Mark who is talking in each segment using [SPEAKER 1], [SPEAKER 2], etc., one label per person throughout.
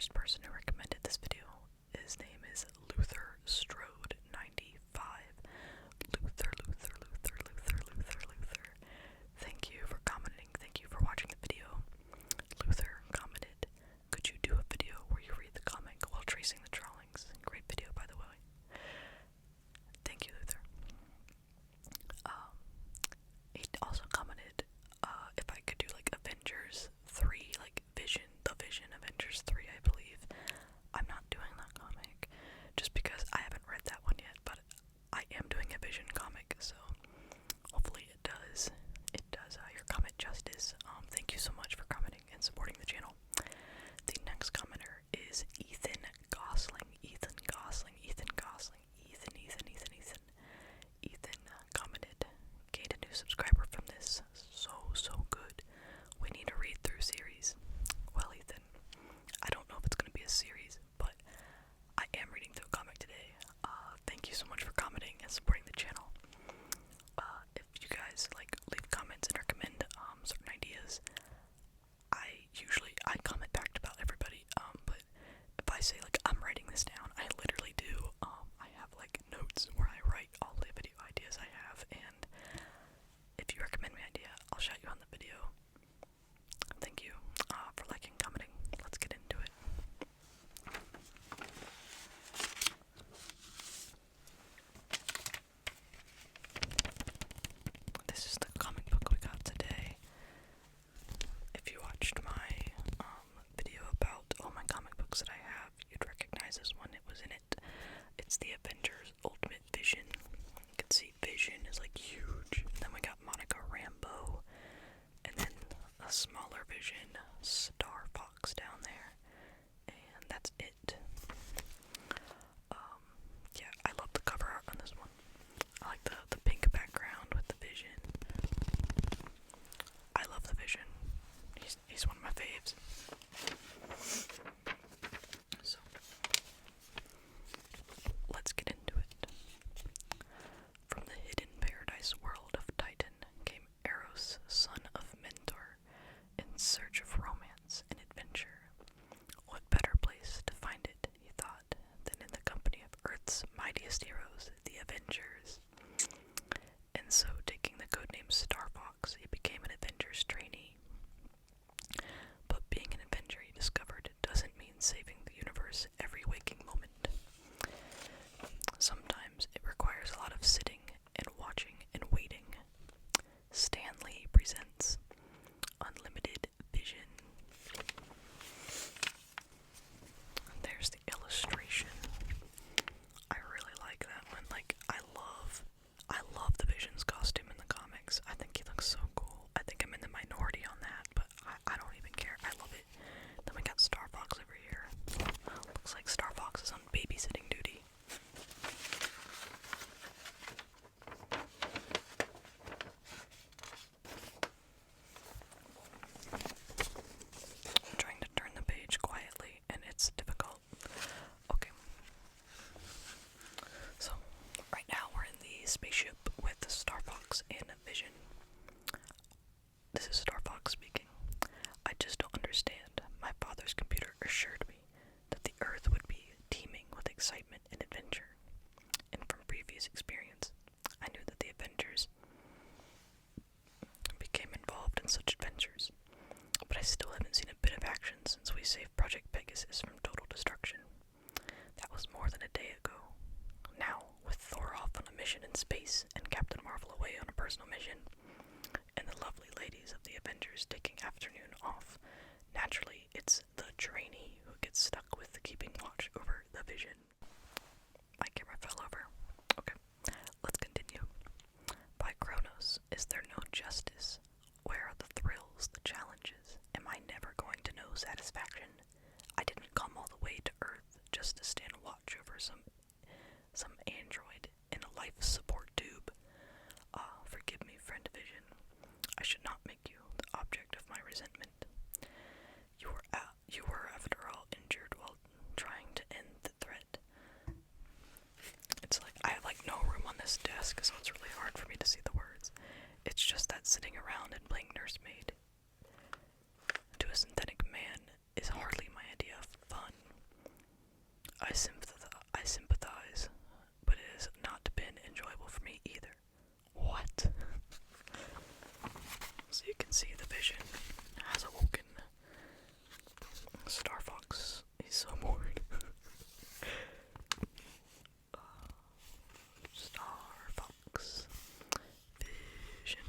[SPEAKER 1] first person who recommended this video. His name is Luther Strode 95. Luther. Thank you for commenting. Thank you for watching the video. Luther commented, "Could you do a video where you read the comic while tracing the drawings?" Great video, by the way. Thank you, Luther. He also commented if I could do like Avengers 3, like the Vision Avengers 3, I believe. I'm not doing that comic just because I haven't read that one yet, but I am doing a Vision comic, so hopefully it does your comment justice. Thank you so much for commenting and supporting the channel. The next commenter is Ethan Gosling. Ethan commented, "Gained a new subscriber from this. So good. We need a read-through series." Well, Ethan, I don't know if it's going to be a series, but I am reading through a comic today. Thank you so much for commenting and supporting the channel. If you guys leave comments and recommend certain ideas, I comment back to about everybody. But if I say I'm writing this down, I literally do. I have notes where I write all the video ideas I have, and if you recommend my idea, I'll shout you on the video. Thank you for liking, commenting. Let's get into it. This is the comic book we got today. If you watched my video about all my comic books that I have, you'd recognize this one. It was in it. It's the Avengers Ultimate Vision. You can see Vision is huge. And then we got Monica Rambo, and then a smaller Vision, Starfox down there, and that's it. Yeah, I love the cover art on this one. I like the pink background with the Vision. I love the Vision. He's one of my faves. So, let's get into it. From the hidden paradise world of Titan came Eros, son of Mentor, in search of romance and adventure. What better place to find it, he thought, than in the company of Earth's mightiest heroes, the Avengers. And so, taking the codename Starfox, he became an Avengers trainee. But being an Avenger, he discovered, doesn't mean saving the universe every waking moment. Sometimes it requires a lot of sitting and watching and waiting. Stan Lee presents Unlimited Vision. And there's the illustration. I really like that one. I love the Vision's costume in the comics. I think he looks so cool. I think I'm in the minority on that, but I don't even care. I love it. Then we got Starfox over here. Looks like Starfox is on babysitting duty. I'm trying to turn the page quietly, and it's difficult. Okay. So, right now we're in the spaceship with Starfox and Vision. This is Starfox speaking. "I just don't understand. My father's computer assured me that the Earth would be teeming with excitement and adventure. And from previous experience, I knew that the Avengers became involved in such adventures. But I still haven't seen a bit of action since we saved Project Pegasus from total destruction. That was more than a day ago. Now, with Thor off on a mission in space and Captain Marvel away on a personal mission, and the lovely ladies of the Avengers taking afternoon off, naturally it's the trainee who gets stuck with keeping watch over the Vision." My camera fell over. Okay, let's continue. "By Kronos, is there no justice? Where are the thrills, the challenges? Am I never going to know satisfaction? I didn't come all the way to Earth just to stand watch over some android in a life support tube. Forgive me, friend Vision. I should not make you the object of my resentment. You were after all injured while trying to end the threat." It's I have no room on this desk, so it's really hard for me to see the words. It's just that sitting around and playing nursemaid to a synthetic man is hardly my idea of fun. I sympathize, but it has not been enjoyable for me either. What? So you can see the vision has awoken. Starfox, he's so bored. Starfox Vision.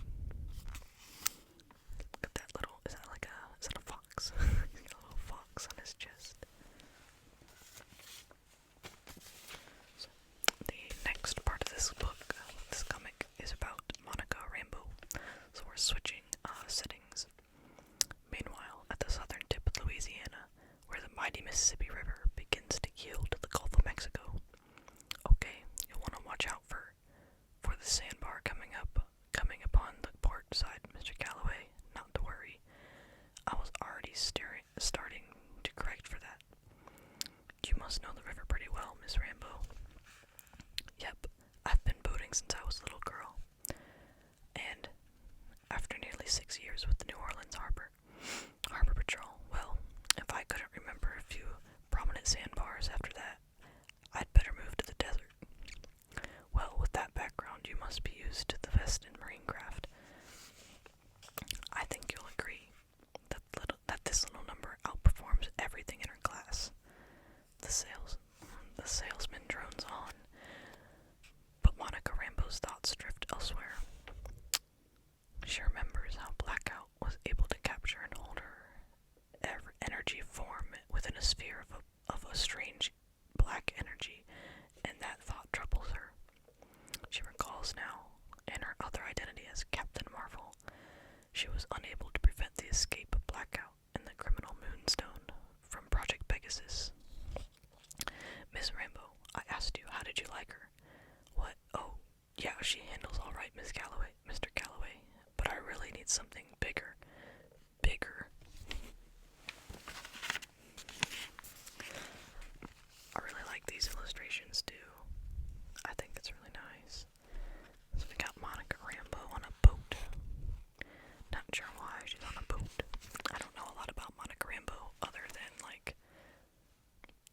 [SPEAKER 1] Look at that little, is that a fox? He's got a little fox on his chest. So, the next part of this book, this comic, is about Monica Rambo. So we're switching settings. Meanwhile, at the southern tip of Louisiana, where the mighty Mississippi River begins to yield to the Gulf of Mexico. Okay, you'll want to watch out for the sandbar coming upon the port side, Mr. Calloway. Not to worry. I was already starting to correct for that. You must know the river pretty well, Miss Rambo. Yep, I've been boating since I was a little girl. And after nearly 6 years with the New Orleans Harbor Patrol, well, if I couldn't remember a few prominent sandbars after that, I'd better move to the desert. Well, with that background, you must be used to the best in marine craft. I think you'll agree that this little number outperforms everything in her class. The salesman drones on, but Monica Rambo's thoughts drift elsewhere. She remembers how Blackout was able to capture and hold her energy form within a sphere of a strange black energy, and that thought troubles her. She recalls now, in her other identity as Captain Marvel, she was unable to prevent the escape of Blackout and the criminal Moonstone from Project Pegasus. Miss Rambo, I asked you, how did you like her? What? Oh, yeah, she handles all right, Mr. Calloway, but I really need something bigger. Bigger. I really like these illustrations too. I think it's really nice. So we got Monica Rambo on a boat. Not sure why she's on a boat. I don't know a lot about Monica Rambo other than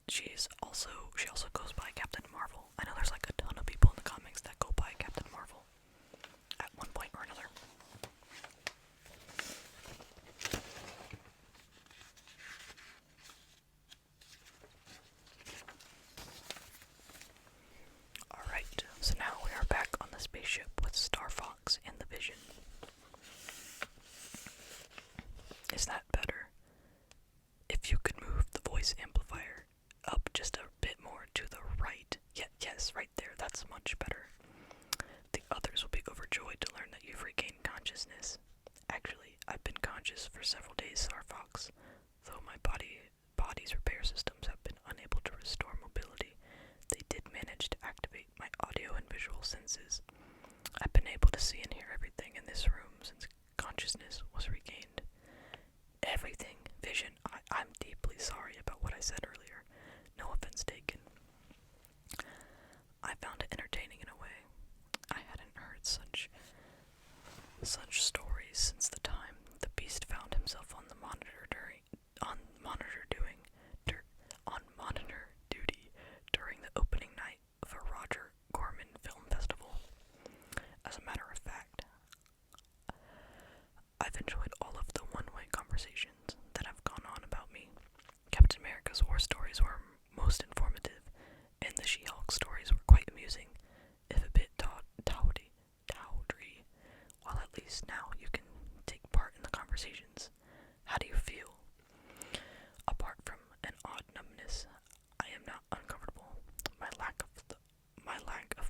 [SPEAKER 1] she also goes by Captain Marvel. I know there's a ton of people in the comics that go by Captain Marvel at one point or another. Alright, so now we are back on the spaceship with Starfox and the Vision. Is that better? If you could move the voice amplifier up just a bit more to the right. Yes, right there, that's much better. The others will be overjoyed to learn that you've regained consciousness. Actually, I've been conscious for several days, Starfox, though my body's repair systems have been unable to restore mobility. They did manage to activate my audio and visual senses. I've been able to see and hear everything in this room since consciousness was regained. Everything, Vision, I'm deeply sorry about what I said earlier. No offense taken. I found it entertaining in a way. I hadn't heard such stories since the time the Beast found himself on monitor duty during the opening night of a Roger Corman film festival. As a matter of fact, I've enjoyed all of the one-way conversations that have gone on about me. Captain America's war stories were most informative, and the She-Hulk stories were quite amusing, if a bit tawdry, while at least now you can take part in the conversations. How do you feel? Apart from an odd numbness, I am not uncomfortable. My lack of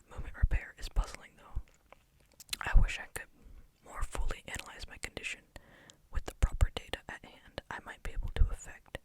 [SPEAKER 1] movement repair is puzzling though. I wish I could more fully analyze my condition. With the proper data at hand, I might be able to effect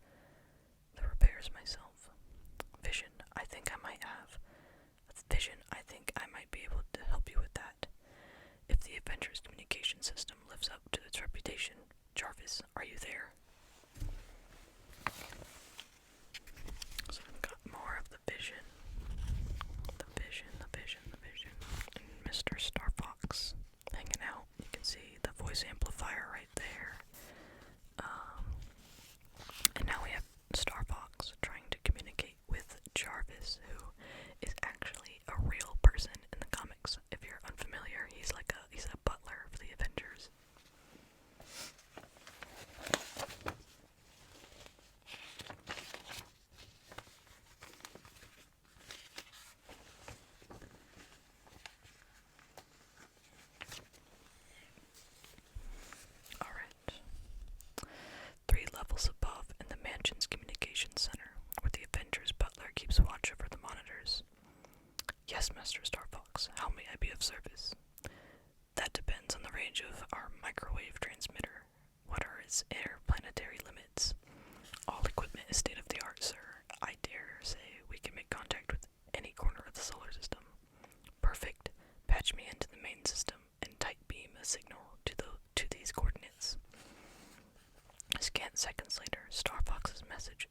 [SPEAKER 1] Starfox's message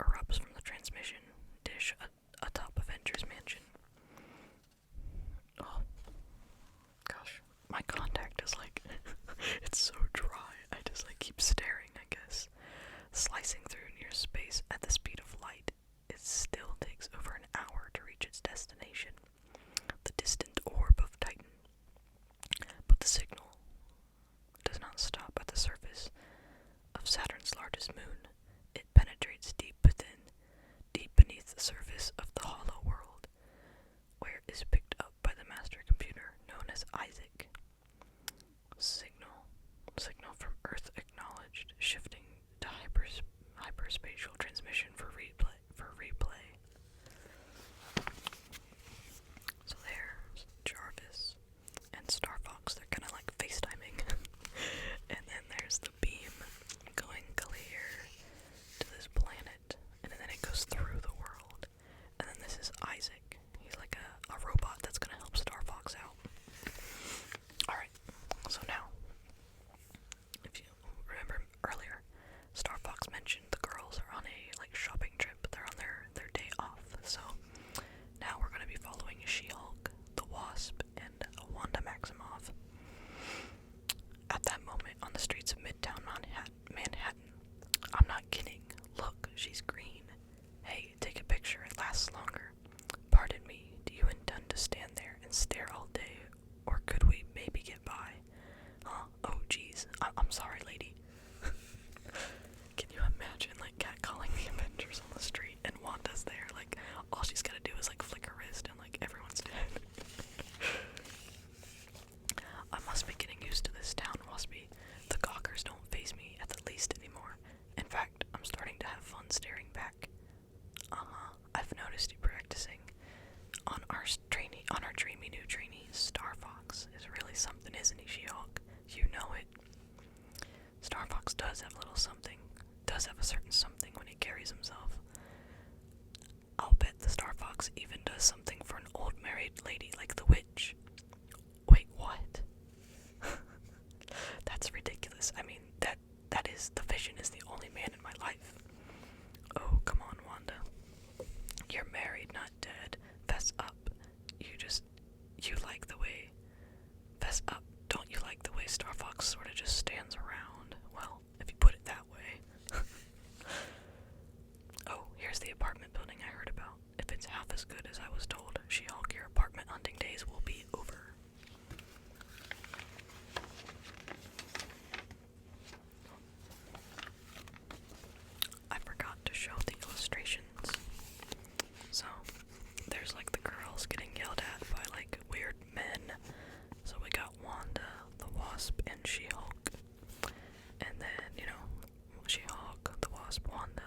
[SPEAKER 1] erupts from the transmission dish atop Avengers Mansion. Oh, gosh. My contact is like, it's so dry. I just like keep staring, I guess. Slicing through near space at the speed of light, it still takes over an hour to reach its destination, the distant orb of Titan. But the signal does not stop at the surface of Saturn's largest moon. It penetrates deep beneath the surface of the hollow world, where it is picked up by the master computer known as Isaac. Signal from Earth acknowledged, shifting to hyperspatial transmission for replay. So there's Jarvis and Starfox. They're kind of like FaceTiming. And then there's the beam going clear to this planet, and then it goes through the world. And then this is Isaac. He's like a robot that's gonna help Starfox out. Alright, so now, if you remember earlier, Starfox mentioned the girls are on a shopping trip. They're on their day off. So now we're gonna be following She-Hulk, the Wasp, and Wanda Maximoff. At that moment, on the streets of Midtown Manhattan, I'm not kidding. Look, she's green. Hey, take a picture. It lasts longer. Pardon me, do you intend to stand there and stare all day, or could we maybe get by? Huh? Oh, geez. I'm sorry, lady. Can you imagine, catcalling the Avengers on the street, and Wanda's there? All she's gotta do is, flick her wrist, and, everyone's dead. I must be getting used to this town, Waspy. The gawkers don't faze me at the least anymore. In fact, I'm starting to have fun staring back. I've noticed you practicing. On our dreamy new trainee, Starfox is really something, isn't he, She-Hulk? You know it. Starfox does have a little something. Does have a certain something when he carries himself. I'll bet the Starfox even does something for an old married lady like the witch. Wait, what? That's ridiculous. I mean, that is, the Vision is the only man in my life. Oh, come on, Wanda. You're married, not dead. Fess up. You like the way... Fess up. Don't you like the way Starfox sort of just stands around? Well, if you put it that way. Oh, here's the apartment building I heard about. If it's half as good as I was told, She-Hulk, your apartment hunting days will be over. I forgot to show the illustrations. So, there's the girls getting yelled at by weird men. So we got Wanda, the Wasp, and She-Hulk. And then, She-Hulk, the Wasp, Wanda.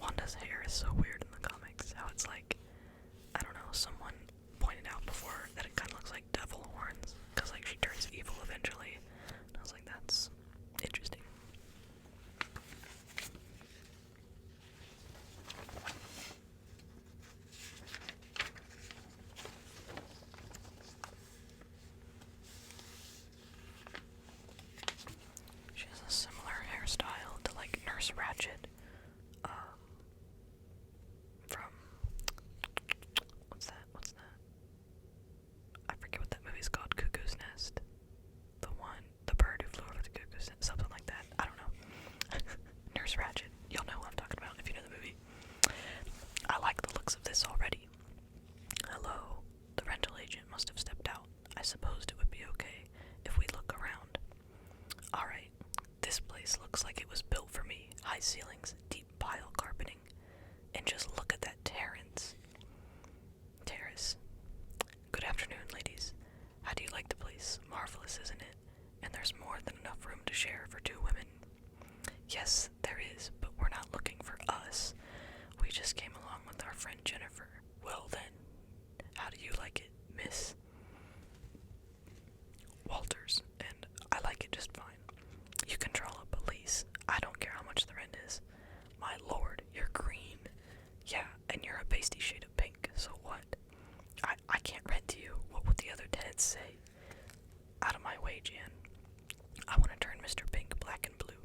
[SPEAKER 1] Wanda's hair is so weird in the comics. How it's I don't know, someone pointed out before that it kind of looks like devil horns. Because she turns evil eventually. And I was like, that's interesting. She has a similar hairstyle to Nurse Ratched. From what's that? I forget what that movie's called. Cuckoo's Nest. The bird who flew over the cuckoo's nest, something like that. I don't know. Nurse Ratched. You'll know what I'm talking about if you know the movie. I like the looks of this already. Hello. The rental agent must have stepped out. I supposed it would be okay if we look around. Alright. This place looks like it was built for me. High ceilings, deep pile carpeting. And just look at that terrace. Good afternoon, ladies. How do you like the place? Marvelous, isn't it? And there's more than enough room to share for two women. Yes, there is, but we're not looking for us. We just came along with our friend Jennifer. Well then, how do you like it, Miss Walters? And I like it just fine. You control a police. I don't care how much the rent is. My lord, you're green. Yeah, and you're a pasty shade of pink, so what? I can't rent to you. What would the other tenants say? Out of my way, Jan. I want to turn Mr. Pink black and blue.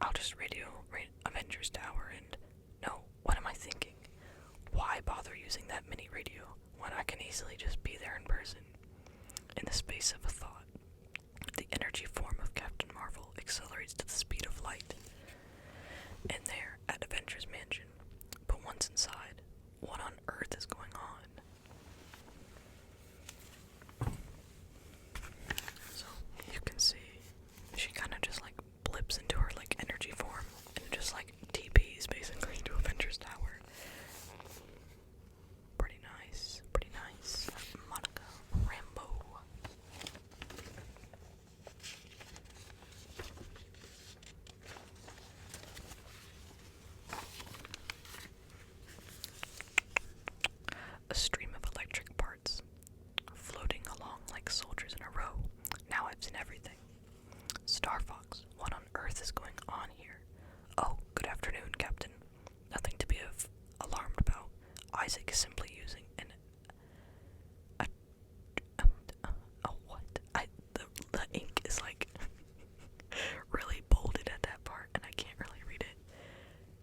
[SPEAKER 1] I'll just radio Avengers Tower and... No, what am I thinking? Why bother using that mini radio when I can easily just be there in person? In the space of a thought, the energy form of Captain Marvel accelerates to the speed of light. And there, at Avengers Mansion, but once inside, what on earth is going on? So, you can see, she kind of just like blips into her like energy form and just like TPs basically to Avengers Tower. Pretty nice, pretty nice. Monica Rambo. A stream of electric parts, floating along like soldiers in a row. Now I've seen everything. Starfox, what on earth is going on here? Oh, good afternoon, Captain. Nothing to be alarmed about. Isaac is simply using the ink is like really bolded at that part, and I can't really read it.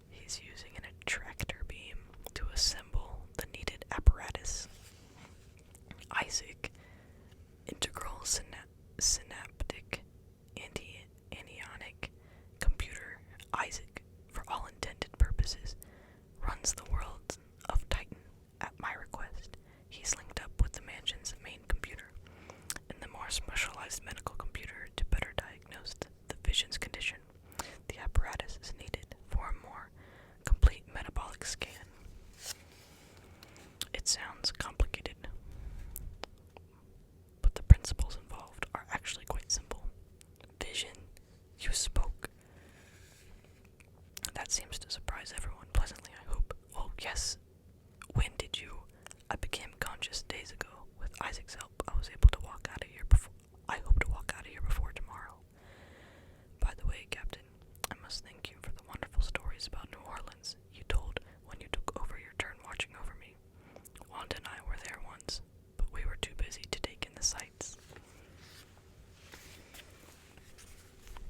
[SPEAKER 1] He's using an attractor beam to assemble the needed apparatus. Isaac, integral synaptic anionic computer. Isaac, for all intended purposes, runs the world of Titan at my request. He's linked up with the mansion's main computer and the more specialized medical computer to better diagnose the Vision's condition. The apparatus is needed for a more complete metabolic scan. It sounds complicated, but the principles involved are actually quite simple. Vision, you spoke. That seems to surprise everyone pleasantly, I hope. Oh, yes. When did you? I became conscious days ago. With Isaac's help, I was able to walk out of here before. I hope to walk out of here before tomorrow. By the way, Captain, I must thank you for the wonderful stories about New Orleans you told when you took over your turn watching over me. Wanda and I were there once, but we were too busy to take in the sights.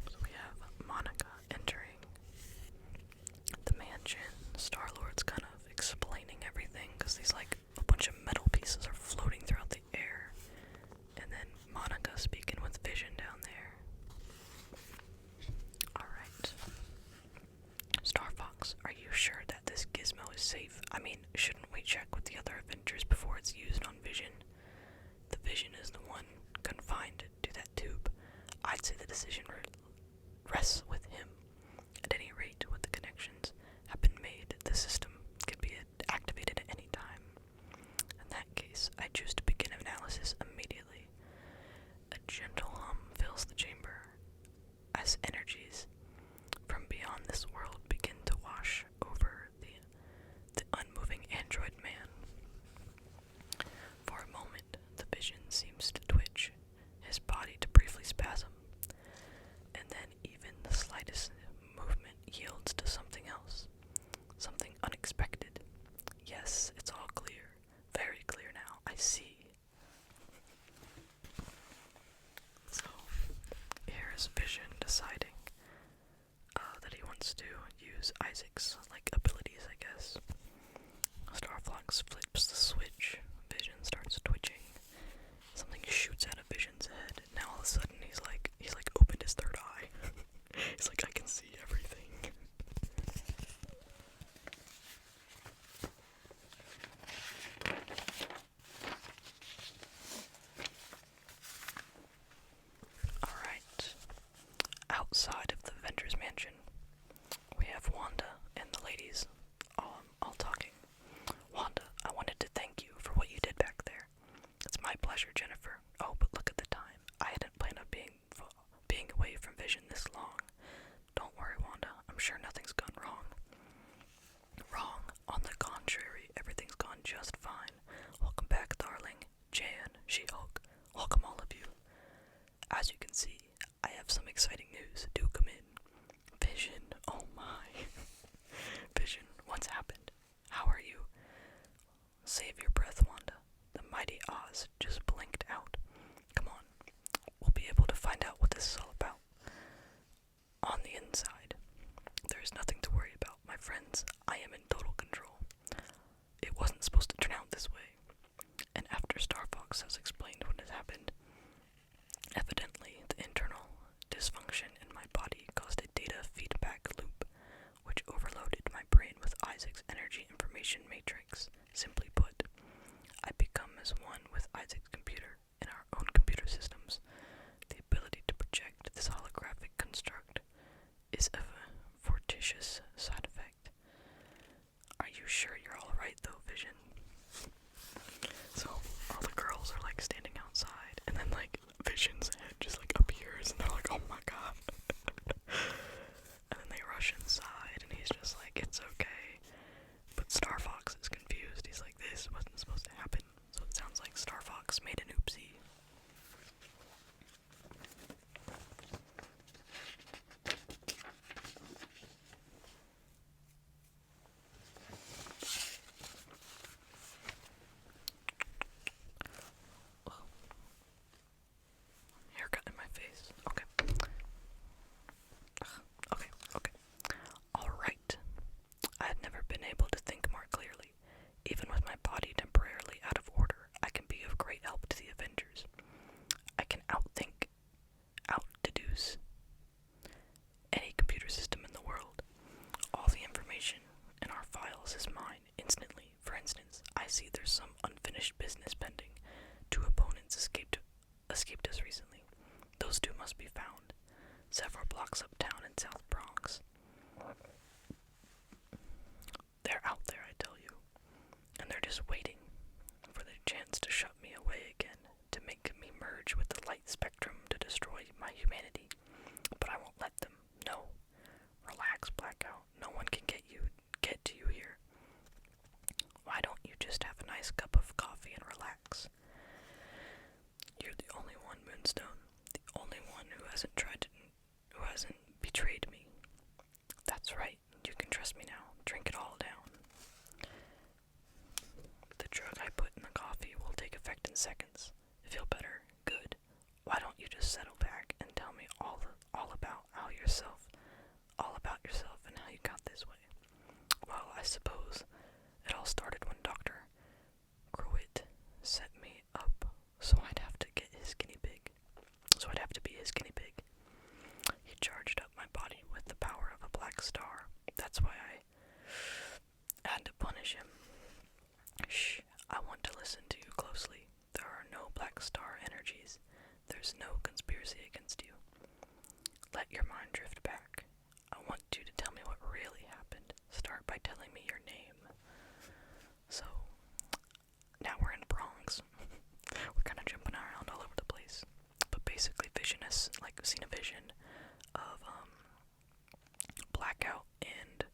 [SPEAKER 1] So we have Monica entering the mansion. Star-Lord's kind of explaining everything because these like a bunch of metal pieces are floating throughout the air. And then Monica speaking with Vision down there. Alright. Starfox, are you sure that this gizmo is safe? I mean, shouldn't we check with the other Avengers before it's used on Vision? The Vision is the one confined to that tube. I'd say the decision rests with him. At any rate, with the connections have been made, the system can be activated at any time. In that case, I choose to begin analysis immediately. A gentle hum fills the chamber as energies from beyond this world begin to wash over the unmoving android man. For a moment, the Vision seems to twitch, his body to briefly spasm, and then even the slightest movement yields to something else, something unexpected. Yes, it's all clear, very clear now. I see. So, here's Vision deciding that he wants to use Isaac's like abilities, I guess. Starfox flips the switch. Vision starts twitching. Something shoots out of Vision's head. Now all of a sudden he's like opened his third eye. He's like, I can see everything. Alright. Outside of the Avengers Mansion, we have Wanda and the ladies all talking. Wanda, I wanted to thank you for what you did back there. It's my pleasure, Jennifer. Oh, but look at the time. I hadn't planned on being away from Vision this long. friends, I am in total control. It wasn't supposed to turn out this way. And after Starfox has explained what has happened, evidently the internal dysfunction in my body caused a data feedback loop, which overloaded my brain with Isaac's energy information matrix. Simply put, I become as one with Isaac's computer in our own computer systems. The ability to project this holographic construct is a fortuitous side effect. Are you sure you're alright though, Vision? So, all the girls are like standing outside, and then like Vision's head just like appears, and they're like, oh my god. And then they rush inside, and he's just like, it's okay. But Starfox is confused. He's like, this wasn't supposed to happen. So it sounds like Starfox made an oopsie. Haircut in my face. Okay. Okay. Alright. I had never been able to think more clearly. Even with my body temporarily out of order, I can be of great help to the Avengers. I can outthink, outdeduce any computer system in the world. All the information in our files is mine instantly. For instance, I see there's some unfinished business pending. 2 opponents escaped us recently. Those 2 must be found. Several blocks uptown in South Bronx. They're out there, I tell you. And they're just waiting for the chance to shut me away again, to make me merge with the light spectrum to destroy my humanity. But I won't let them. No. Relax, Blackout. No one can get to you here. Why don't you just have a nice cup of coffee and relax? You're the only one, Moonstone. The only one who hasn't betrayed me. That's right. You can trust me now. Drink it all down. The drug I put in the coffee will take effect in seconds. Feel better? Good. Why don't you just settle back and tell me all about yourself and how you got this way? Well, I suppose it all started when Dr. Pruitt set me up so I'd have to be his guinea pig. He charged up my body with the power of a black star. That's why I had to punish him. Shh, I want to listen to you closely. There are no black star energies. There's no conspiracy against you. Let your mind drift back. I want you to tell me what really happened. Start by telling me your name. So, now we're in the Bronx. We're kind of jumping around all over the place. But basically, Vision has seen a vision of Blackout and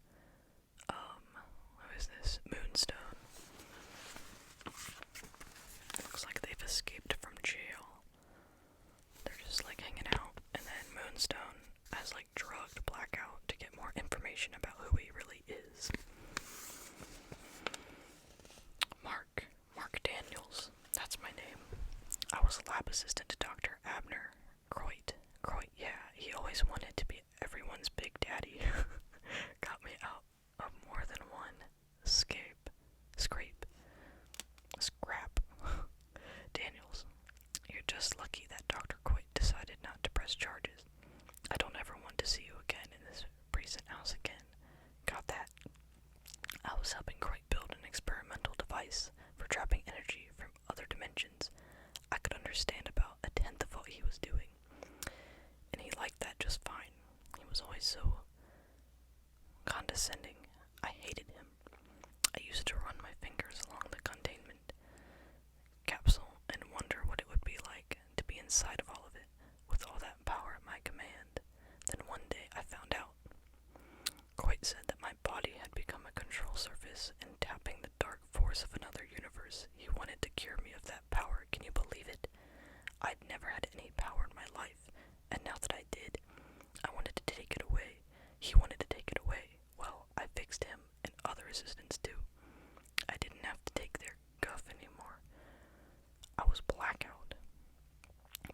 [SPEAKER 1] who is this? Moonstone. Looks like they've escaped from jail. They're just hanging out, and then Moonstone has drugged Blackout to get more information about who he really is. Mark Daniels, that's my name. I was a lab assistant to Dr. Abner Croit, yeah, he always wanted to be everyone's big daddy. Got me out of more than one scrap. Daniels, you're just lucky that Dr. Coit decided not to press charges. I don't ever want to see you again in this recent house again. Got that? I was helping Coit build an experimental device for trapping energy from other dimensions. I could understand about a tenth of what he was doing, and he liked that just fine. He was always so condescending. I hated him. I used to run my fingers along the containment capsule and wonder what it would be like to be inside of all of it, with all that power at my command. Then one day I found out. Coit said that my body had become a control surface and tapping the dark force of another universe. He wanted to cure me of that power. Can you believe it? I'd never had any power in my life, and now that I did, I wanted to take it away. He wanted to take it away. Well, I fixed him and other assistants too. I didn't have to take their guff anymore. I was Blackout.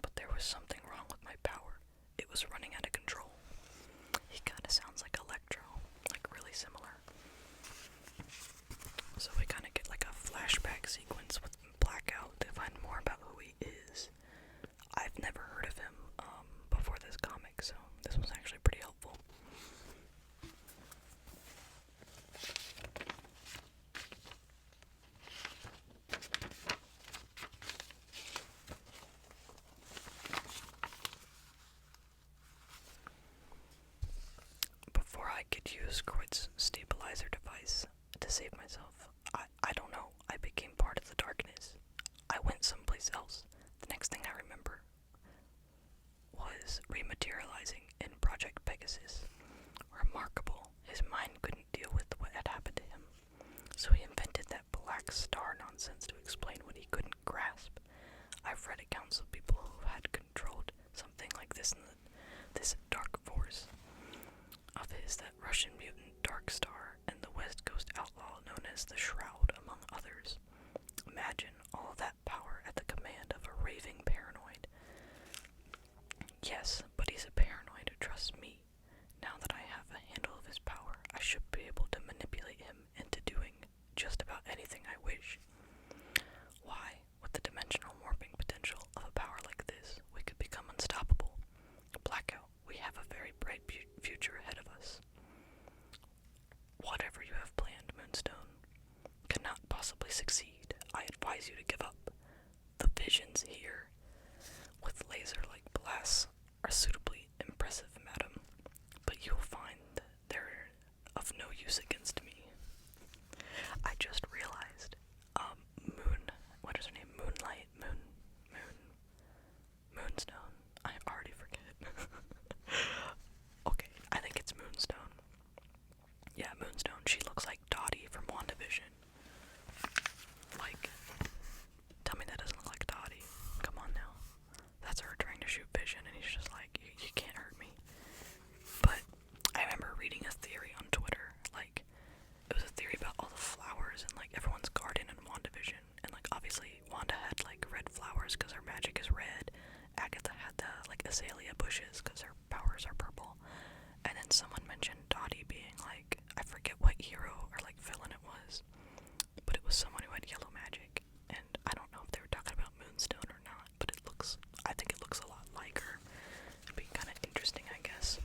[SPEAKER 1] But there was something wrong with my power. It was running out of control. He kinda sounds like Electro, really similar. I could use Kreut's stabilizer device to save myself. I don't know. I became part of the darkness. I went someplace else. The next thing I remember was rematerializing in Project Pegasus. Remarkable. His mind couldn't deal with what had happened to him. So he invented that black star nonsense to explain what he couldn't grasp. I've read accounts of people who had controlled something like this this dark force of his, that Russian mutant Dark Star, and the West Coast outlaw known as the Shroud, among others. Imagine all that power at the command of a raving paranoid. Yes, but he's a paranoid who trusts me. Now that I have a handle of his power, I should be able to manipulate him into doing just about anything I wish. Why, with the dimensional warping potential of a power like this, we could become unstoppable. Blackout, we have a very bright future ahead of us. Whatever you have planned, Moonstone, cannot possibly succeed. I advise you to give up. The visions here, with laser-like blasts, are suitably impressive, madam, but you will find they're of no use against me. I just realized, what is her name? Moonstone. I already forget. Okay, I think it's Moonstone. Yeah, Moonstone. She looks like Dottie from WandaVision. Like, tell me that doesn't look like Dottie. Come on now. That's her trying to shoot Vision, and he's just like, you can't hurt me. But I remember reading a theory on Twitter, like, it was a theory about all the flowers in, like, everyone's garden in WandaVision. And, like, obviously, Wanda had, like, red flowers because her magic is red. Agatha had the, like, azalea bushes because her powers are purple. And then someone mentioned Dottie being, like, I forget what hero or, like, villain it was. But it was someone who had yellow magic. And I don't know if they were talking about Moonstone or not, but I think it looks a lot like her. It'd be kind of interesting, I guess.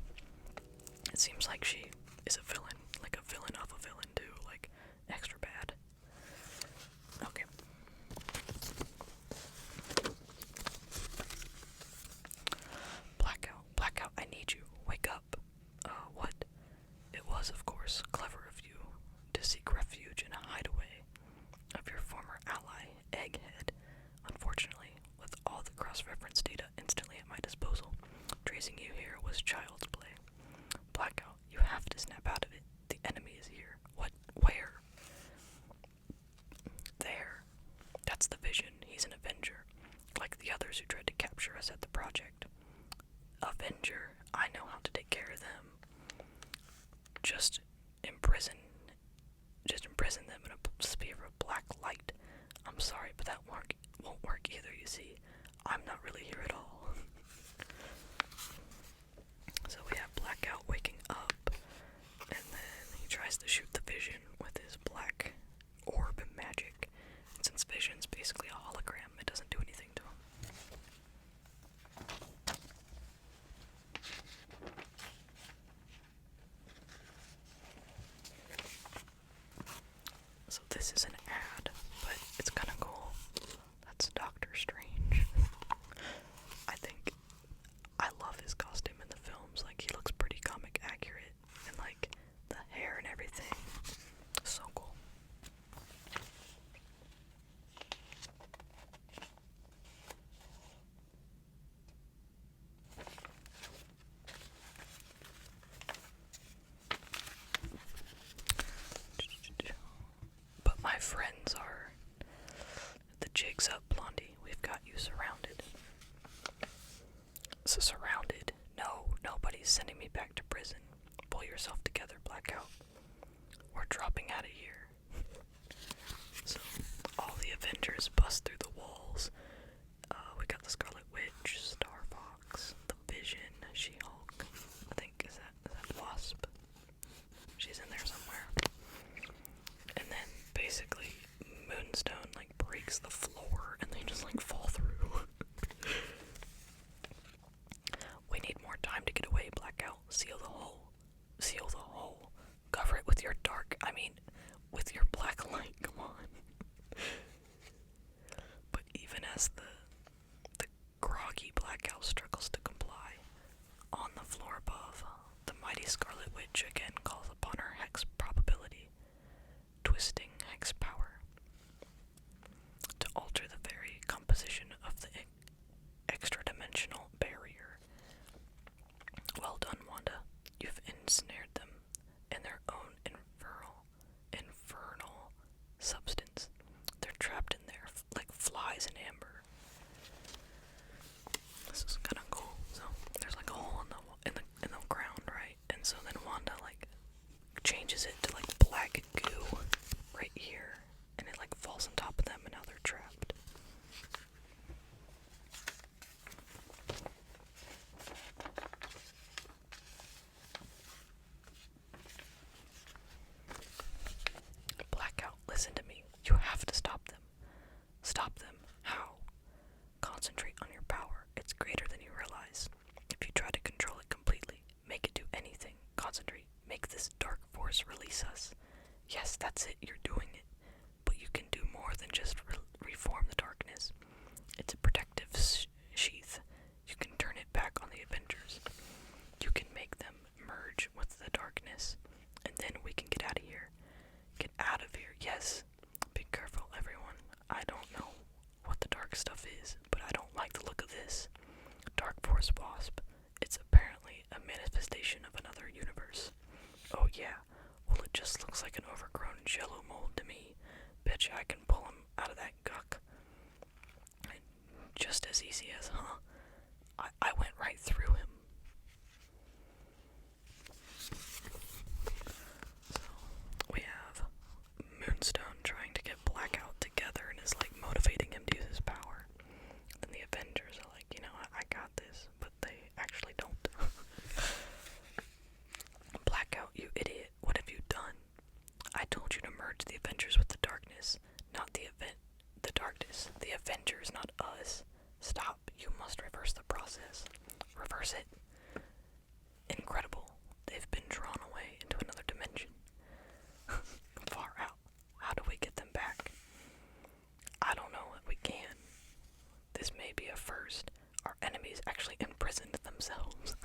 [SPEAKER 1] It seems like she is a villain, like a villain of a villain too, like extra bad. Okay. Blackout, I need you. Wake up. What? It was, of course, clever of you to seek refuge in a hideaway of your former ally, Egghead. Unfortunately, with all the cross-reference data instantly at my disposal, tracing you here was child's play. Blackout, you have to snap out of it. The enemy is here. What? Where? There. That's the Vision. He's an Avenger, like the others who tried to capture us at the project. Avenger, I know how to take care of them. Just imprison them in a sphere of black light. I'm sorry, but that won't work either, you see. I'm not really here at all. So we have Blackout waking up, and then he tries to shoot the Vision with his black orb magic. And since Vision's basically a hologram, it doesn't do anything to him. So this is an ad, but it's kind of cool. That's Doctor Strange. I love his costume in the films. Like, he looks pretty comic accurate, and like the hair and everything. So cool. But my friends are... The jig's up, Blondie. We've got you surrounded. So surrounded? No, nobody's sending me back to prison. Pull yourself together, Blackout. We're dropping out of here. So, all the Avengers bust through the walls. We got the Scarlet Witch, Starfox, the Vision, She-Hulk. I think, is that Wasp? She's in there somewhere. And then, basically, Moonstone, like, breaks the floor, and they just, like, fall through. We need more time to get away, Blackout. Seal the hole. Seal the hole. Cover it with your with your black light, come on. But even as the groggy Blackout struggles to comply, on the floor above, the mighty Scarlet Witch again opposition of the extra-dimensional barrier. Well done, Wanda. You've ensnared them in their own infernal substance. They're trapped in there like flies in amber. This is kind of cool. So there's like a hole in the ground, right? And so then Wanda like changes it to like black goo right here, and it like falls on top of them, and now they're trapped. Blackout, listen to me. You have to stop them. Stop them. How? Concentrate on your power. It's greater than you realize. If you try to control it completely, make it do anything, concentrate, make this dark force release us. Yes, that's it, you're doing it. But you can do more than just reform the darkness. It's a protective sheath. You can turn it back on the Avengers. You can make them merge with the darkness. And then we can get out of here. Get out of here, yes. Be careful, everyone. I don't know what the dark stuff is, but I don't like the look of this. Dark Force Wasp. It's apparently a manifestation of another universe. Oh yeah, well it just looks like an overgrown jello mold to me. Betcha I can pull him out of that guck. Just as easy as, huh? I went right through him. So, we have Moonstone trying to get Blackout together and is like motivating him to use his power. Then the Avengers are like, I got this, but they actually don't. Blackout, you idiot, what have you done? I told you to merge the Avengers with the darkness, not the darkness. The Avengers, not us. Stop, you must reverse the process. Reverse it. Incredible. They've been drawn away into another dimension. Far out. How do we get them back? I don't know if we can. This may be a first. Our enemies actually imprisoned themselves.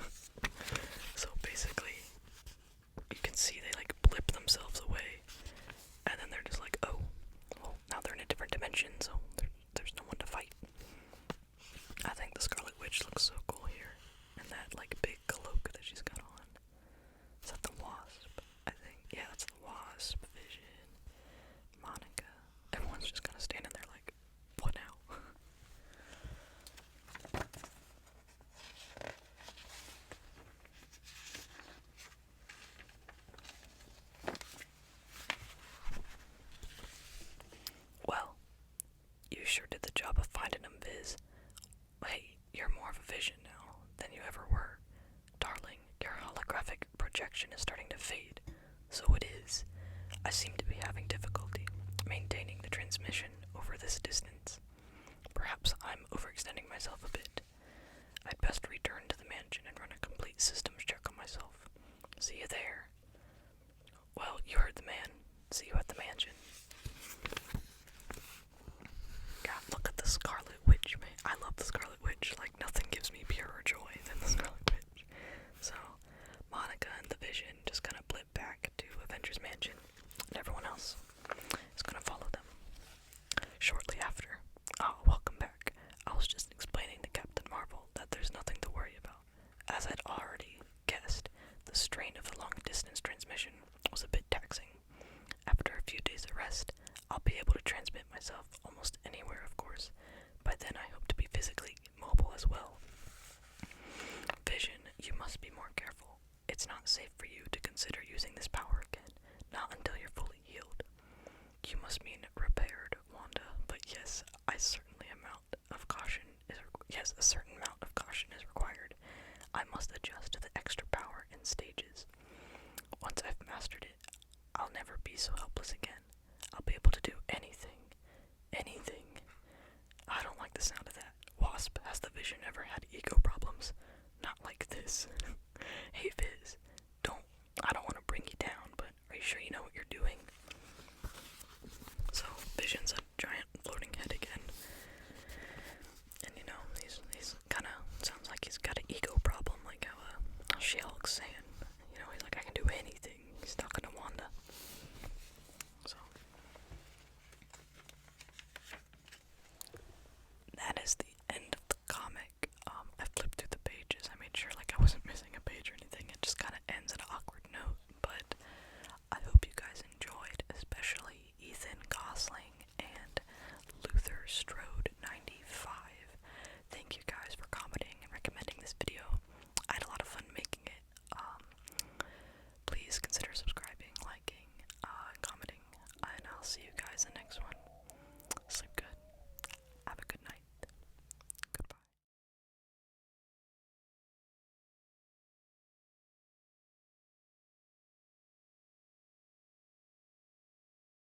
[SPEAKER 1] So basically, you can see they like blip themselves away. And then they're just like, oh, well, now they're in a different dimension, so there's no one to fight. I think the Scarlet Witch looks so cool here. And that like big cloak that she's got on. Is that the Wasp? I think. Yeah, that's the Wasp. Vision. Monica. Everyone's just kind of standing there like, what now? Well, you sure did the job of finding him, Viz. Hey, you're more of a Vision now than you ever were. Darling, your holographic projection is starting to fade. So it is. I seem to be having difficulty maintaining the transmission over this distance. Perhaps I'm overextending myself a bit. I'd best return to the mansion and run a complete systems check on myself. See you there. Well, you heard the man. See you at the mansion. God, look at the Scarlet Witch, man. I love the Scarlet Witch. Like, nothing gives me purer joy than the Scarlet Witch. So, Monica and the Vision just kind of blip back to Avengers Mansion, and everyone else is going to follow them. Shortly after, welcome back. I was just explaining to Captain Marvel that there's nothing to worry about. As I'd already guessed, the strain of the long-distance transmission was a bit taxing. After a few days of rest, I'll be able to transmit myself almost anywhere, of course. By then, I hope to be physically mobile as well. Vision, you must be more careful. It's not safe for you to consider using this power again, not until you're fully healed. You must mean repaired, Wanda, but yes, a certain amount of caution is required. I must adjust to the extra power in stages. Once I've mastered it, I'll never be so helpless again. I'll be able to do anything. Anything. I don't like the sound of that. Wasp, has the Vision ever had ego problems? Not like this. Hey Viz, I don't want